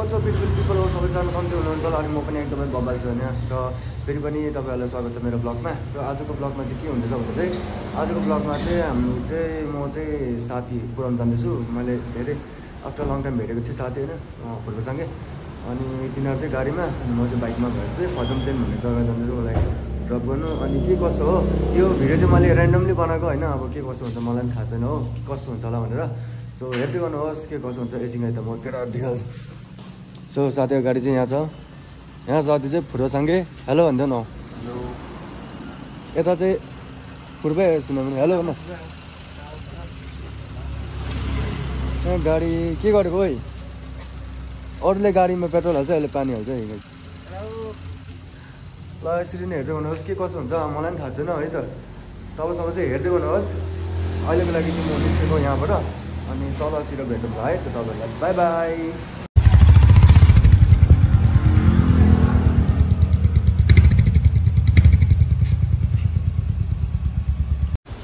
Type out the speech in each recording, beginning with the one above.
WhatsApp beautiful people हो, सबैजना सन्चै हुनुहुन्छ होला। अनि म पनि एकदमै बम्बाल छु होइन। र फेरि पनि तपाईँहरूलाई स्वागत छ मेरो ब्लगमा। सो आजको ब्लगमा चाहिँ के हुँदैछ भने चाहिँ आजको ब्लगमा चाहिँ म चाहिँ साथी पुऱ्याउनु जाँदैछु। मैले धेरै आफ्टर लङ टाइम भेटेको थिएँ साथी होइन फुर्कोसँगै। अनि तिनीहरू चाहिँ गाडीमा अनि म चाहिँ बाइकमा भएर चाहिँ फदम चेन भन्ने जग्गा जाँदैछु उसलाई ड्रप गर्नु। अनि के कसो हो यो भिडियो चाहिँ मैले ऱ्यान्डमली बनाएको होइन। अब के कस्तो हुन्छ मलाई पनि थाहा छैन हो, के कस्तो हुन्छ होला भनेर। सो हेर्दै गर्नुहोस् के कसो हुन्छ। एकछिन त म केटाहरू देखाल्छु। सो साथीको गाडी चाहिँ यहाँ छ। यहाँ साथी चाहिँ फुर्कोसँगै हेलो भन्दै न। हेलो। यता चाहिँ फुर्कै किनभने हेलो भन। गाडी के गरेको है, अरूले गाडीमा पेट्रोल हाल्छ अहिले पानी हाल्छ। ल यसरी नै हेर्दै गर्नुहोस् के कसो हुन्छ। मलाई पनि थाहा छैन है त, तबसम्म चाहिँ हेर्दै गर्नुहोस्। अहिलेको लागि चाहिँ म निस्केको यहाँबाट अनि तलतिर भेटौँ है त तपाईँहरूलाई। By by.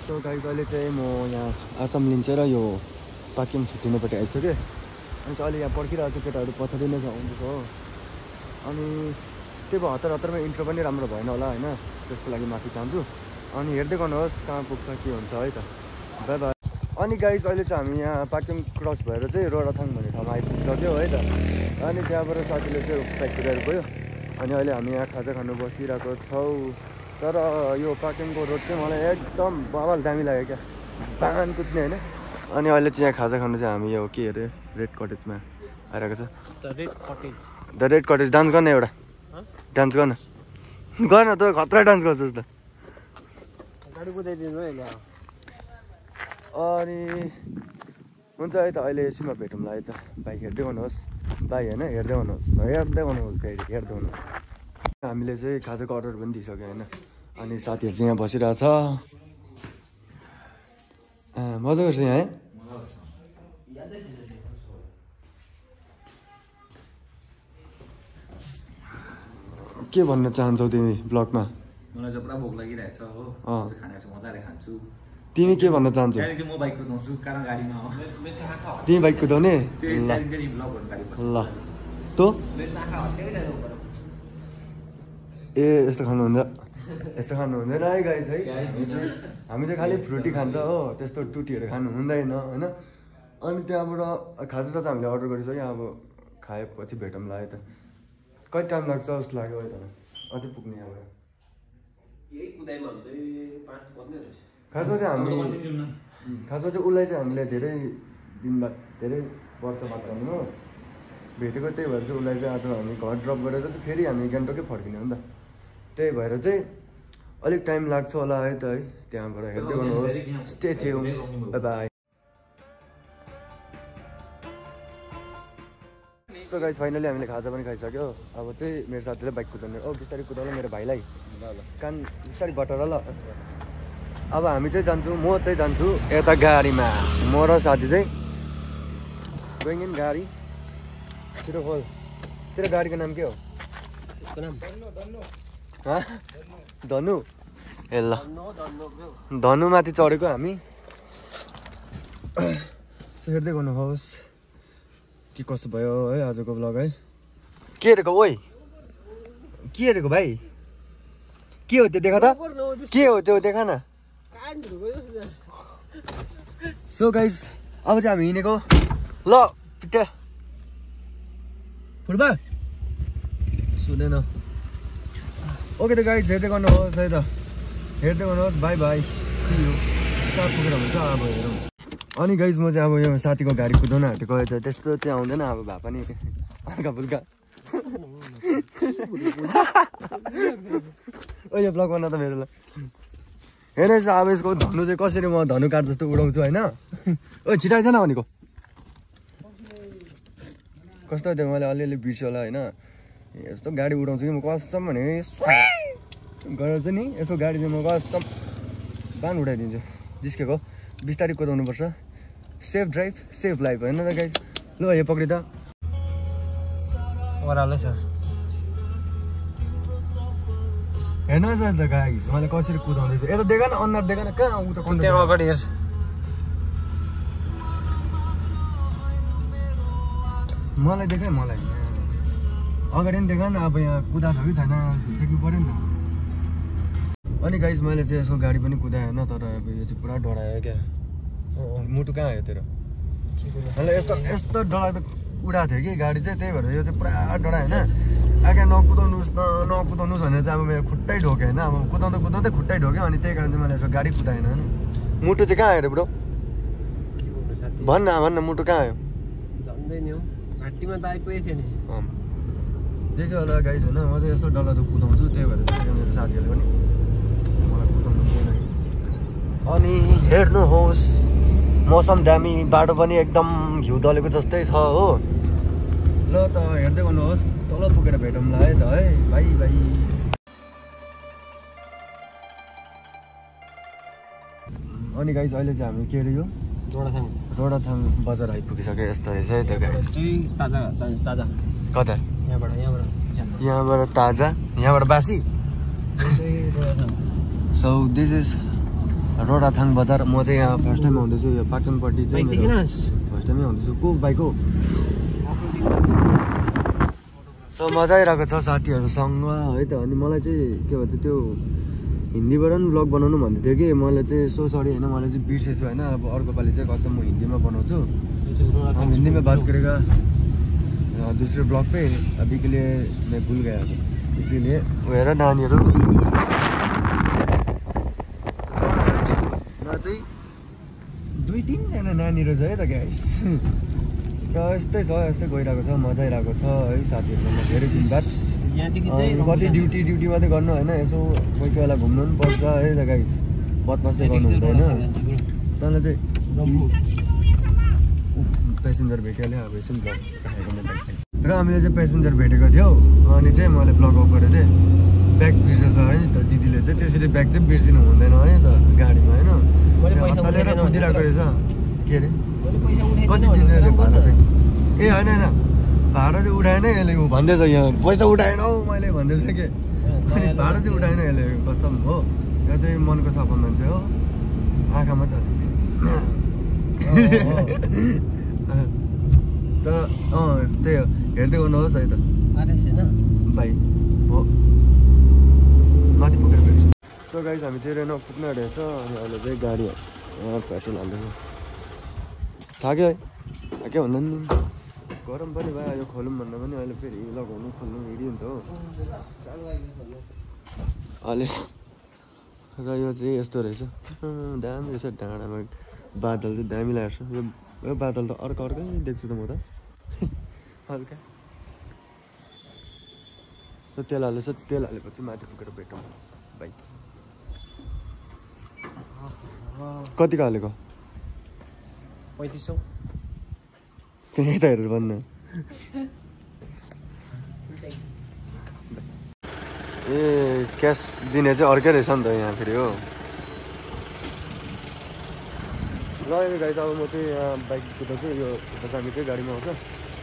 सो गाइस अहिले चाहिँ म यहाँ आसाम लिन्छ र यो पाक्योङ छुट्टिनेपट्टि आइसकेँ। अनि चाहिँ अहिले यहाँ पर्खिरहेको छु, केटाहरू पछाडि नै आउँदैछ हो। अनि त्यही भयो हतारमा इन्ट्रो पनि राम्रो भएन होला होइन, त्यसको लागि माफी चाहन्छु। अनि हेर्दै गर्नुहोस् कहाँ पुग्छ के हुन्छ है त। By by. अनि गाइस अहिले चाहिँ हामी यहाँ पाक्योङ क्रस भएर चाहिँ रोडाथाङ भन्ने ठाउँमा आइपुगिसक्यो है त। अनि त्यहाँबाट साथीले चाहिँ प्याक गरेर गयो। अनि अहिले हामी यहाँ खाजा खानु बसिरहेको छौँ। तर यो पाक्योङको रोड चाहिँ मलाई एकदम बवाल दामी लाग्यो क्या, पान कुद्ने होइन। अनि अहिले चाहिँ यहाँ खाजा खानु चाहिँ हामी यो के अरे रेड कटेजमा आइरहेको छ। The red cottage. डान्स गर्ने एउटा डान्स गर्न त खतरा डान्स गर्छस् त। अनि हुन्छ है त अहिले यसैमा भेटौँला है त। बाइक हेर्दै गर्नुहोस्, बाइक होइन हेर्दै गर्नुहोस्, हेर्दै गर्नुहोस् गाडी हेर्दै गर्नुहोस्। हामीले चाहिँ खाजाको अर्डर पनि दिइसक्यो होइन। अनि साथीहरू चाहिँ यहाँ बसिरहेछ। मजा गर्छ यहाँ है। के भन्न चाहन्छौ तिमी ब्लगमा? मलाई चाहिँ पुरा भोक लागिरहेछ हो, खाना चाहिँ मजाले खान्छु। तिमी के भन्न चाहन्छौ? म बाइक कुदाउँछु कारण गाडीमा हो। तिमी बाइक कुदाउने? ल तँ ए यस्तो खानु हुँदैन, यस्तो खानु हुँदैन है गाइस है। हामी चाहिँ खालि फ्रुटी खान्छ हो, त्यस्तो टुटीहरू खानु हुँदैन होइन। अनि त्यहाँबाट खाजा साथ हामीले अर्डर गरिसक्यो। अब खाएपछि भेटौँला है त। कति टाइम लाग्छ जस्तो लाग्यो है त अझै पुग्ने यहाँबाट। खासमा चाहिँ उसलाई चाहिँ हामीले धेरै दिन बाद धेरै वर्ष बाद हो भेटेको। त्यही भएर चाहिँ उसलाई चाहिँ आज हामी घर ड्रप गरेर चाहिँ फेरि हामी गान्तोकै फर्किने हो नि त। त्यही भएर चाहिँ अलिक टाइम लाग्छ होला है त है। त्यहाँबाट हेर्दै गर्नुहोस्। Stay tune. By by. So guys finally हामीले खाजा पनि खाइसक्यो। अब चाहिँ मेरो साथीले बाइक कुदाउने। बिस्तारै कुदाउनु मेरो भाइलाई कान बिस्तारै बटाएर ल। अब हामी चाहिँ जान्छु, म चाहिँ जान्छु यता गाडीमा। म र साथी चाहिँ गोइङ इन गाडी। छिटो खोल। तेरो गाडीको नाम के हो? धनु। ए ल धनुमाथि चढेको हामी। सो हेर्दै गर्नुहोस् के कसो भयो है आजको ब्लग है। के हेरेको ओइ, के हेरेको भाइ? के हो त्यो देखा त, के हो त्यो देखा न। सो गाइस अब चाहिँ हामी हिँडेको ल पिट्टा फुटबल सुनेन। ओके त गाइस हेर्दै गर्नुहोस् है त, हेर्दै गर्नुहोस्। By by. कहाँ पुगेर हुन्छ अब हेरौँ। अनि गाइस म चाहिँ अब यो साथीको गाडी कुदाउन आँटेको है त। त्यस्तो चाहिँ आउँदैन अब भए पनि हल्का फुल्का। ओ यो ब्लग बना त मेरो ल। हेर्नुहोस् अब यसको धनु चाहिँ कसरी म धनु काट जस्तो उडाउँछु होइन। ओ छिटो आइज न भनेको कस्तो थियो। मैले अलिअलि बिर्छ होला होइन। यस्तो गाडी उडाउँछु कि म कसम भने गरेर चाहिँ नि यसो गाडी चाहिँ म कसम बान उडाइदिन्छु। जिस्केको बिस्तारै कुदाउनुपर्छ। सेफ ड्राइभ सेफ लाइफ होइन त गाइस। ल यो पक्रि त ओह्रालै छ। हेर्नुहोस् न त गाइस मैले कसरी कुदाउँदैछु। यता देखा न अनुहार देखा न कहाँ उता त्यहाँ अगाडि हेर्छ। मलाई देखाइ मलाई अगाडि पनि देख न अब यहाँ कुदा छ कि छैन देख्नु पऱ्यो नि त। अनि गाइस मैले चाहिँ यसो गाडी पनि कुदाएँ होइन, तर अब यो चाहिँ पुरा डरायो क्या। मुटु कहाँ आयो तेरो? मैले यस्तो डराएको उडाएको थियो कि गाडी चाहिँ, त्यही भएर यो चाहिँ पुरा डरायो होइन। आगे नकुदाउनुहोस् नकुदाउनुहोस् भनेर चाहिँ अब मेरो खुट्टै ढोक्यो होइन। अब कुदाउँदै खुट्टै ढोक्यो, अनि त्यही कारण चाहिँ मैले यसो गाडी कुदाएन होइन। मुटु चाहिँ कहाँ आयो ब्रो? भन्न मुटु कहाँ आयो? देख्यो होला गाइस होइन, म चाहिँ यस्तो डरलाग्दो कुदाउँछु, त्यही भएर चाहिँ मेरो साथीहरूले पनि मलाई कुदाउनु दिएन। अनि हेर्नुहोस् मौसम दामी, बाटो पनि एकदम घिउ दलेको जस्तै छ हो। ल त हेर्दै गर्नुहोस्, तल पुगेर भेटौँला है त है, बाई बाई। अनि गाइस अहिले चाहिँ हामी के अरे यो रोडाथाङ बजार आइपुगिसक्यो। यस्तो रहेछ है त गाइस। ताजा कता? यहाँबाट ताजा, यहाँबाट बासी। सो दिस इज रोडाथाङ बजार। म चाहिँ यहाँ फर्स्ट टाइम आउँदैछु, यो पाक्योङपट्टि चाहिँ फर्स्ट टाइमै आउँदैछु। को बाइक हो? सो मजा आइरहेको छ साथीहरूसँग है त। अनि मलाई चाहिँ के भन्छ त्यो हिन्दीबाट पनि ब्लग बनाउनु भन्दै थियो कि, मैले चाहिँ सो सरी होइन, मैले चाहिँ बिर्सेछु होइन। अब अर्को पालि चाहिँ कसम म हिन्दीमा बनाउँछु। हिंदी में बात करेगा दूसरे ब्लॉग पे। अभी के लिए मैं भूल गया, इसीलिए हेर नानीहरू चाहिँ 2-3 जना नानीहरू छ है त गाइस। र यस्तै छ, यस्तै गइरहेको छ, मजा आइरहेको छ है साथीहरूसँग धेरै दिन बाद। कति ड्युटी मात्रै गर्नु होइन, यसो कोही कोही बेला घुम्नु पनि पर्छ है त गाइस। बदमास चाहिँ गर्नु हुँदैन। तँलाई चाहिँ पेसेन्जर भेटिहाल्यो, अब एकछिन ब्लग देखाएको र हामीले चाहिँ पेसेन्जर भेटेको थियौँ। अनि चाहिँ मैले ब्लग अफ गरेको थिएँ। ब्याग बिर्सेछ है त दिदीले चाहिँ, त्यसरी ब्याग चाहिँ बिर्सिनु हुँदैन है त गाडीमा होइन। हतालेर कुदिरहेको रहेछ। के अरे कति दिने भाडा चाहिँ? ए होइन होइन, भाडा चाहिँ उठाएन यसले भन्दैछ। यहाँ पैसा उठाएन हौ मैले भन्दैछ के। अनि भाडा चाहिँ उठाएन यसले, कसम हो। यहाँ चाहिँ मनको सफा मान्छे हो, आँखा मात्रै त। त्यही हो, हेर्दै गर्नुहोस् है त भाइ हो। माथि पुगेर भेट्छु। सो गाइस हामी चाहिँ रेन पुग्न रहेछ। अनि अहिले चाहिँ गाडी पेट्रोल हाल्दैछ। थाक्यो है, थाक्यो भन्दा नि गरम पनि भयो। यो खोलौँ भन्दा पनि अहिले फेरि लगाउनु खोल्नु हेरी हुन्छ हो अहिले। र यो चाहिँ यस्तो रहेछ, दामी रहेछ। डाँडामा बादल चाहिँ दामी लाग्छ। यो बादल त अर्कै देख्छु त म त हल्का। सो तेल हालेछ, तेल हालेपछि माथि पुगेर भेटौँ भाइ। कतिको हालेको? 3500। त्यही त हेरेर भन्न। ए क्यास दिने चाहिँ अर्कै रहेछ नि त यहाँ फेरि हो। ल यो गाडी अब म चाहिँ यहाँ बाइक कुदाउँछु। यो हामी चाहिँ गाडीमा आउँछ।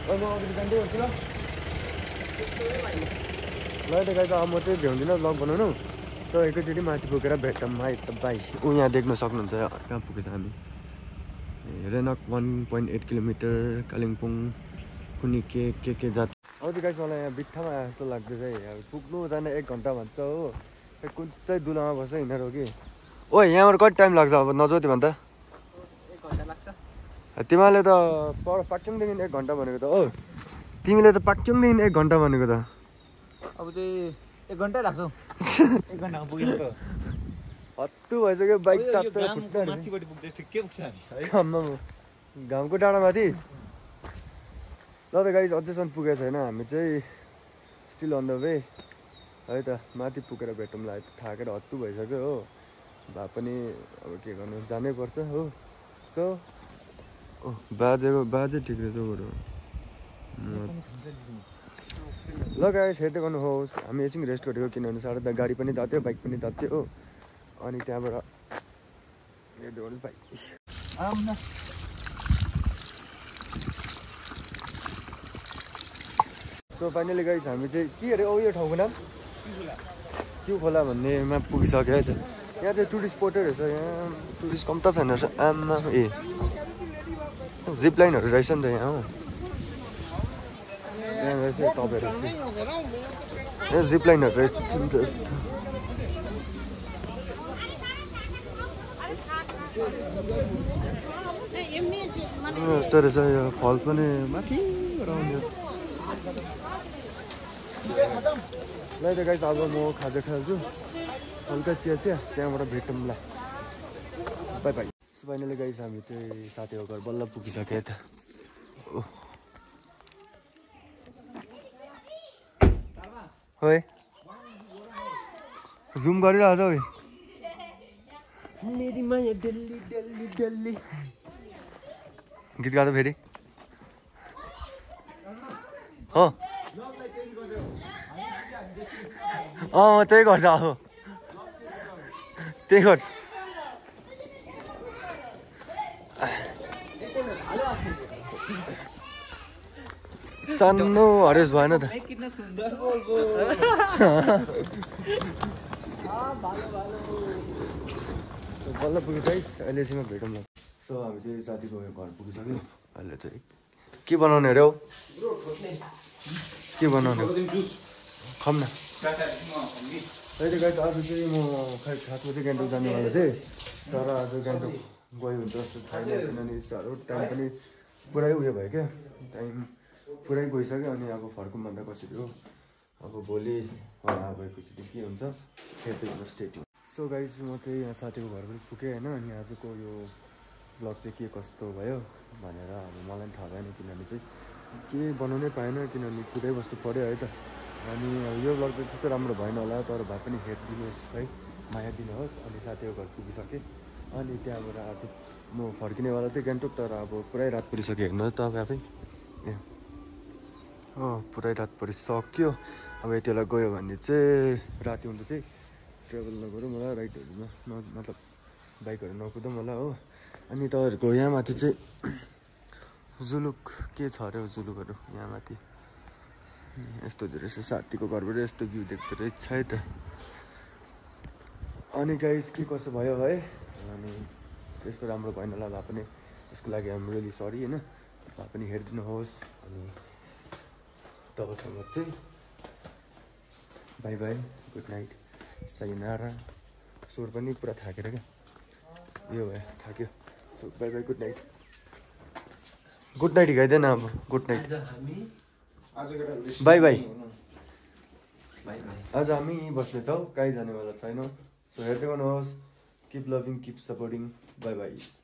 म अगाडि जान्दै गर्छु ल। ल त गाडी अब म चाहिँ भ्याउँदिनँ ब्लग बनाउनु। सो एकैचोटि माथि पुगेर भेटौँ है त भाइ। यहाँ देख्न सक्नुहुन्छ कहाँ पुगेछ हामी। रेनक 1.8 किलोमिटर कालिम्पोङ कुनै के जाति। अब चाहिँ गाइस मलाई यहाँ बित्थामा आए जस्तो लाग्दैछ है। अब पुग्नु जाने 1 घन्टा भन्छ हो। कुन चाहिँ दुलामा बस्छ हिँडेर हो कि। ओ यहाँबाट कति टाइम लाग्छ अब नजोति भन्दा? 1 घन्टा लाग्छ। तिमीले त पाक्योङदेखि 1 घन्टा भनेको त। ओ तिमीले त पाक्योङदेखि 1 घन्टा भनेको त। अब चाहिँ 1 घन्टै लाग्छ। 1 घन्टामा पुगिन्छ त। हत्तु भइसक्यो बाइक तात्तै खुट्टा माथिबाट पुग्दैछ के पुग्छ हामी है। घामको डाँडामाथि। ल त गाइस अझैसम्म पुगेको छैन हामी चाहिँ, स्टिल अन द वे है त। माथि पुगेर भेटौँला। थाकेर हत्तु भइसक्यो हो। भए पनि अब के गर्नु, जानै पर्छ हो। सो बाजे ठिक रहेछ बरु। ल गाइस हेर्दै गर्नुहोस्। हामी एकछिन रेस्ट गरेको किनभने साह्रो त गाडी पनि तात्यो, बाइक पनि तात्यो हो। अनि त्यहाँबाट हेर्दै गर्नुहोस् भाइ। सो फाइनली गाइस हामी चाहिँ के अरे यो ठाउँको नाम क्यु खोला भन्नेमा पुगिसक्यो है त। यहाँ चाहिँ टुरिस्ट स्पोटै रहेछ। यहाँ टुरिस्ट कम त छैन रहेछ आमा। ए जिप लाइनहरू रहेछ नि त यहाँ हो। यहाँ रहेछ टपहरू चाहिँ ए जिपलाइनहरू रहेछ यस्तो रहेछ यो फल्स पनि माथिबाट आउने ल त गाइस अब म खाजा खाल्छु हल्का चिया त्यहाँबाट भेटौँला बाई बाई फाइनली गाइस हामी चाहिँ साथीको घर बल्ल पुगिसक्यो त ओए जुम गरिरहेछ ओए मेरी माया डल्ली डल्ली डल्ली गीत गाएको फेरि हो त्यही गर्छ अब त्यही गर्छ सानो हरेस भएन त बल्ल पुग्यो गाइस अहिले चाहिँ म भेटौँ न सो हामी चाहिँ साथीको घर पुगिसक्यो अहिले चाहिँ के बनाउने अरे हौ के बनाउने खाऊँ न अहिले गाइस आज चाहिँ म खै खासमा चाहिँ गान्तोक जानेवाला थिएँ तर आज गान्तोक गयो हुन्छ जस्तो छैन किनभने साह्रो टाइम पनि पुरै उयो भयो क्या टाइम पुरै गइसक्यो अनि अब फर्कौँ भन्दा कसरी हो अब भोलि अब एकैचोटि के हुन्छ हेर्दै स्टेट सो गाइस म चाहिँ यहाँ साथीको घर पनि पुगेँ होइन अनि आजको यो ब्लग चाहिँ के कस्तो भयो भनेर अब मलाई पनि थाहा भएन किनभने चाहिँ के बनाउनै पाएन किनभने कुदै बस्नु पऱ्यो है त अनि यो ब्लग चाहिँ त्यस्तो राम्रो भएन होला तर भए पनि हेरिदिनुहोस् है माया दिनुहोस् अनि साथीको घर पुगिसकेँ अनि त्यहाँबाट आज म फर्किनेवाला थिएँ गान्तोक तर अब पुरै रात परिसक्यो हेर्नुहोस् तपाईँ आफै ए पुरै रात परिसक्यो अब यति बेला गयो भने चाहिँ राति हुँदा चाहिँ ट्रेभल नगरौँ होला राइडहरूमा मतलब बाइकहरू नकुदौँ होला हो अनि तपाईँहरूको यहाँ माथि चाहिँ जुलुक के छ अरे हौ जुलुकहरू यहाँ माथि यस्तो धेरै रहेछ साथीको घरबाट यस्तो भ्यू देख्दो रहेछ है त अनि गाइस के कसो भयो है अनि त्यस्तो राम्रो भएन होला भए पनि त्यसको लागि आम रियली सरी होइन भए पनि हेरिदिनुहोस् अनि तबसम्म चाहिँ बाई बाई गुड नाइट सायोनारा स्वर पनि पुरा थाकेर क्या यो भयो थाक्यो so bye bye good night हिँडाइदेन अब गुड नाइट बाई बाई आज हामी बस्नेछौँ कहीँ जानेवाला छैनौँ सो हेर्दै गर्नुहोस् keep loving keep supporting by by